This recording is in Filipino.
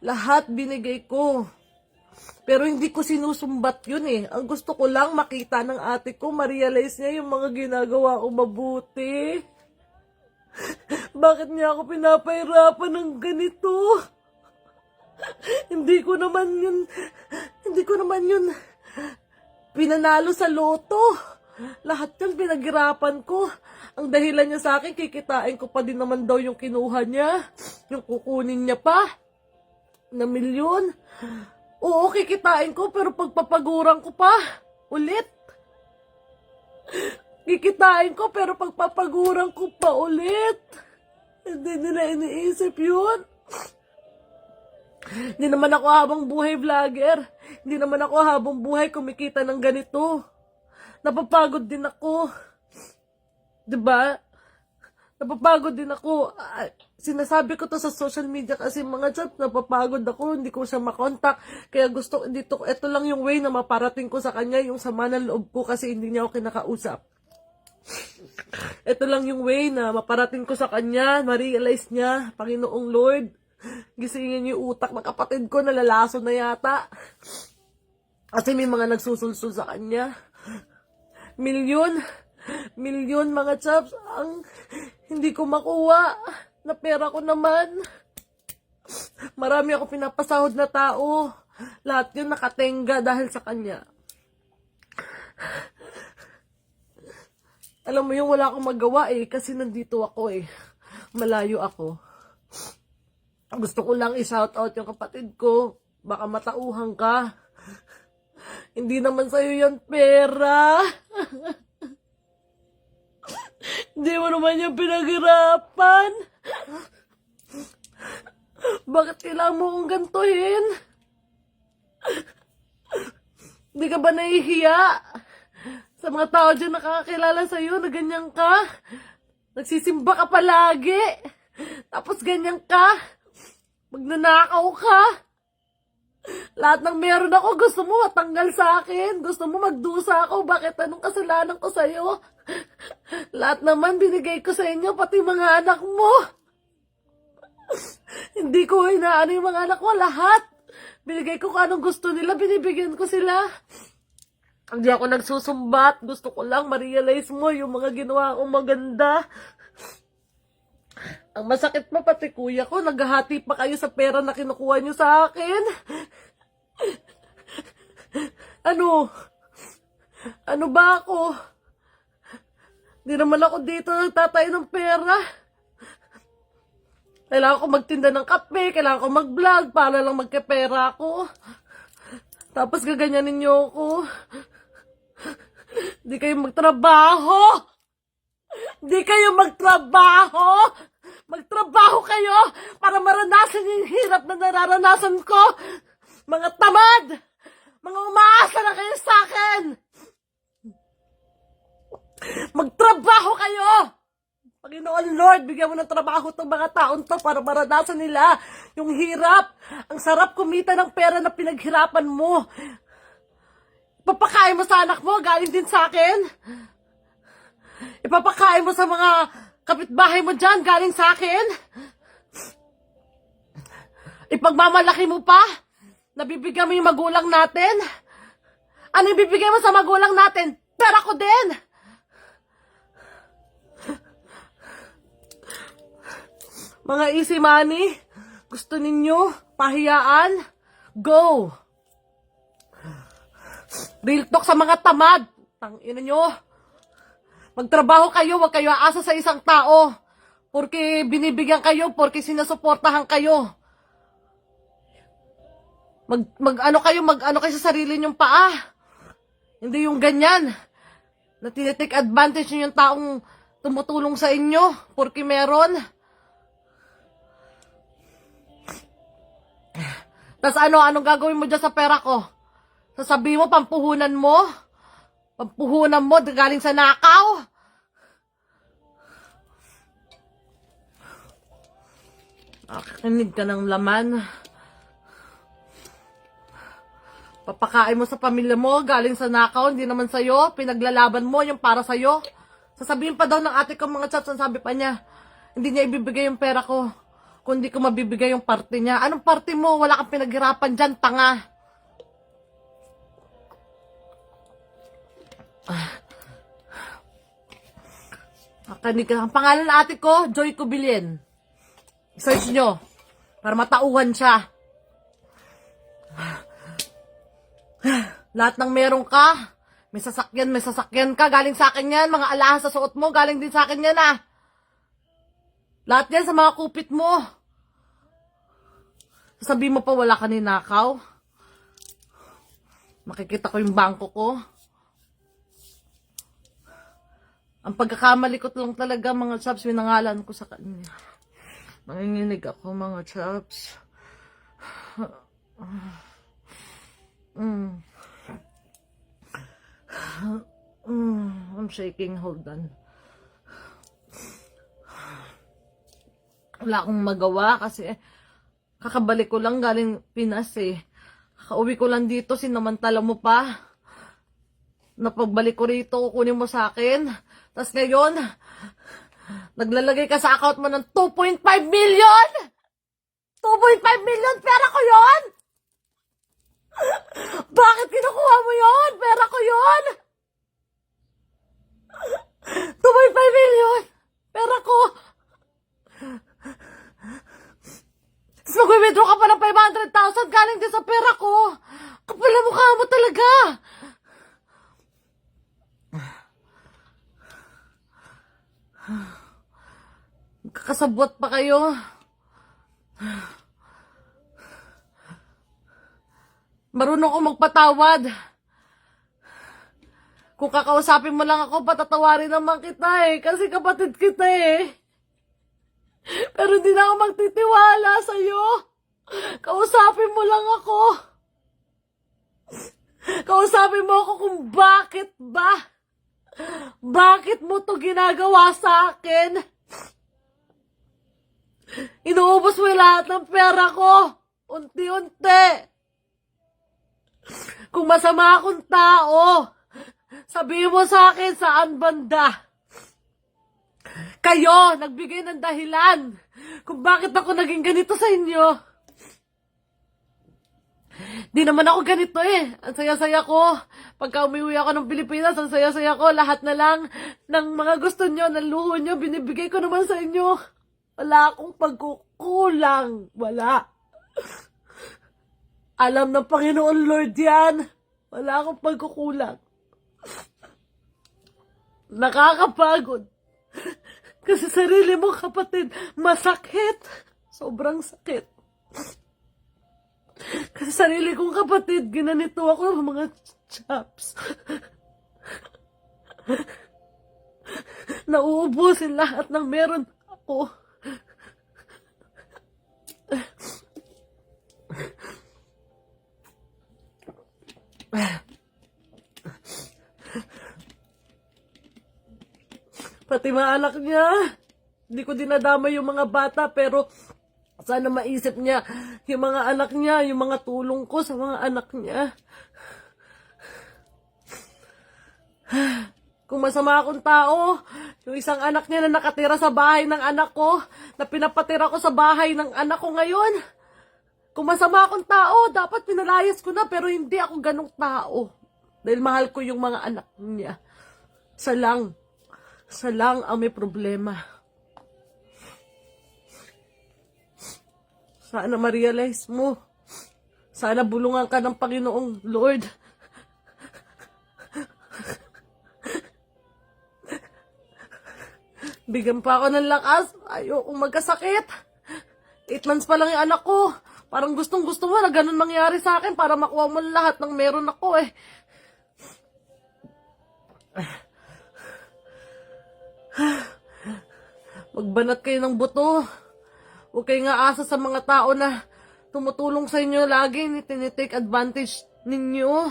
Lahat binigay ko. Pero hindi ko sinusumbat yun eh. Ang gusto ko lang makita ng ate ko, ma-realize niya yung mga ginagawa ko mabuti. Bakit niya ako pinapahirapan ng ganito? Hindi ko naman yun pinanalo sa loto. Lahat yun pinaghirapan ko. Ang dahilan niya sa akin, kikitain ko pa din naman daw yung kinuha niya. Yung kukunin niya pa na milyon. Oo, kikitain ko, pero pagpapaguran ko pa. Ulit. Kikitain ko, pero pagpapaguran ko pa ulit. Hindi nila iniisip yun. Hindi naman ako habang buhay vlogger. Hindi naman ako habang buhay kumikita ng ganito. Napapagod din ako. Diba? Napapagod din ako. Sinasabi ko to sa social media kasi mga chat, napapagod ako, hindi ko siya makontak. Kaya ito lang yung way na maparating ko sa kanya, yung sama ng loob ko kasi hindi niya ako kinakausap. Ito lang yung way na maparating ko sa kanya, ma-realize niya, Panginoong Lord, gisingin yung utak ng kapatid ko, nalalaso na yata. Kasi may mga nagsusulsul sa kanya. Milyon mga chaps, ang hindi ko makuha na pera ko naman. Marami ako pinapasahod na tao. Lahat yun nakatenga dahil sa kanya. Alam mo yung wala akong magawa eh, kasi nandito ako eh. Malayo ako. Gusto ko lang i-shoutout yung kapatid ko. Baka matauhan ka. Hindi naman sa'yo yan pera. Hindi mo naman yung pinaghirapan. Bakit kailangan mo kong gantuhin? Hindi ka ba nahihiya? Sa mga tao dyan nakakakilala sa'yo na ganyan ka? Nagsisimba ka palagi. Tapos ganyan ka. Magnanakaw ka. Lahat ng meron ako, gusto mo matanggal sa akin. Gusto mo magdusa ako. Bakit? Anong kasalanan ko sa'yo? Lahat naman binigay ko sa inyo, pati mga anak mo. Hindi ko inaano yung mga anak ko, lahat. Binigay ko kung anong gusto nila, binibigyan ko sila. Hindi ako nagsusumbat. Gusto ko lang ma-realize mo yung mga ginawa kong maganda. Ang masakit pa pati kuya ko, naghahati pa kayo sa pera na kinukuha nyo sa akin. Ano ba ako? Hindi naman ako dito nagtatay ng pera. Kailangan ko magtinda ng kape, kailangan ko mag-vlog para lang magkapera ako. Tapos gaganyanin niyo ako. Hindi kayo magtrabaho. Hindi kayo magtrabaho. Magtrabaho kayo para maranasan yung hirap na nararanasan ko. Mga tamad! Mga umaasa na kayo sa akin! Magtrabaho kayo! Panginoon Lord, bigyan mo ng trabaho itong mga taon to para maranasan nila yung hirap. Ang sarap kumita ng pera na pinaghirapan mo. Ipapakain mo sa anak mo, galing din sa akin. Ipapakain mo sa mga kapitbahay mo dyan, galing sa akin. Ipagmamalaki mo pa, nabibigyan mo yung magulang natin. Ano yung bibigyan mo sa magulang natin? Pera ko din. Mga easy money, gusto ninyo pahiyaan? Go! Real talk sa mga tamad. Tangina nyo. Magtrabaho kayo, wag kayo aasa sa isang tao. Porque binibigyan kayo, porque sinusuportahan kayo. Mag-ano kayo sa sarili nyong paa. Hindi yung ganyan. Na tinitake advantage nyo yung taong tumutulong sa inyo, porque meron. Tas anong gagawin mo dyan sa pera ko? Sasabihin mo, pampuhunan mo? Pampuhunan mo, galing sa nakaw? Nakikinig ka ng laman. Papakain mo sa pamilya mo, galing sa nakaw, hindi naman sa'yo. Pinaglalaban mo yung para sa'yo. Sasabihin pa daw ng ate ko mga chats, sabi pa niya, hindi niya ibibigay yung pera ko. kung di ko mabibigay yung parte niya. Anong parte mo? Wala kang pinaghirapan dyan, tanga. Kanig ka. Ang pangalan ng ate ko, Joy Cubilien. Search nyo. Para matauhan siya. Lahat ng meron ka, may sasakyan ka, galing sa akin yan. Mga alahas sa suot mo, galing din sa akin yan ah. Lahat yan sa mga kupit mo. Sasabihin mo pa wala ka ninakaw. Makikita ko yung bangko ko. Ang pagkakamali ko lang talaga mga chaps, winangalan ko sa kanya. Nanginginig ako mga chaps. I'm shaking, hold on. Wala akong magawa kasi kakabalik ko lang galing Pinas eh. Kakauwi ko lang dito, sinamantala mo pa. Napagbalik ko rito, kukunin mo sa akin. Tapos ngayon, naglalagay ka sa account mo ng 2.5 million! 2.5 million! Pera ko yon! Bakit kinukuha mo yon? Pera ko yon! 2.5 million! Pera ko! Tapos mag-withdraw ka pa ng 500,000 galing din sa pera ko! Kapal na mukha mo talaga! Kakasabwat pa kayo. Marunong ako magpatawad. Kung kakausapin mo lang ako, patatawarin naman kita eh. Kasi kapatid kita eh. Pero hindi na ako magtitiwala sa'yo. Kausapin mo lang ako. Kausapin mo ako kung bakit ba? Bakit mo to ginagawa sa akin? Inuubos mo lahat ng pera ko. Unti-unti. Kung masama akong tao, sabihin mo sa akin saan banda. Kayo, nagbigay ng dahilan kung bakit ako naging ganito sa inyo. Di naman ako ganito eh. Ang saya-saya ko. Pagka umuwi ako ng Pilipinas, ang saya-saya ko. Lahat na lang ng mga gusto nyo, ng luho nyo, binibigay ko naman sa inyo. Wala akong pagkukulang. Wala. Alam ng Panginoon Lord yan. Wala akong pagkukulang. Nakakapagod. Kasi sarili mo kapatid, masakit. Sobrang sakit. Kasi sarili kong kapatid, ginanito ako ng mga chaps. Nauubusin lahat ng meron ako. Pati mga anak niya. Hindi ko dinadama yung mga bata, pero sana maisip niya yung mga anak niya, yung mga tulong ko sa mga anak niya. Kung masama akong tao, yung isang anak niya na nakatira sa bahay ng anak ko, na pinapatira ko sa bahay ng anak ko ngayon. Kung masama akong tao, dapat pinalayas ko na, pero hindi ako ganong tao. Dahil mahal ko yung mga anak niya. Sa lang ang may problema. Sana ma-realize mo. Sana bulungan ka ng Panginoong Lord. Bigyan pa ako ng lakas. Ayokong magkasakit. 8 months pa lang yung anak ko. Parang gustong-gusto mo na ganun mangyari sa akin para makuha mo lahat ng meron ako eh. Magbanat kayo ng buto. Huwag kayo nga asa sa mga tao na tumutulong sa inyo lagi. Tinitake advantage ninyo.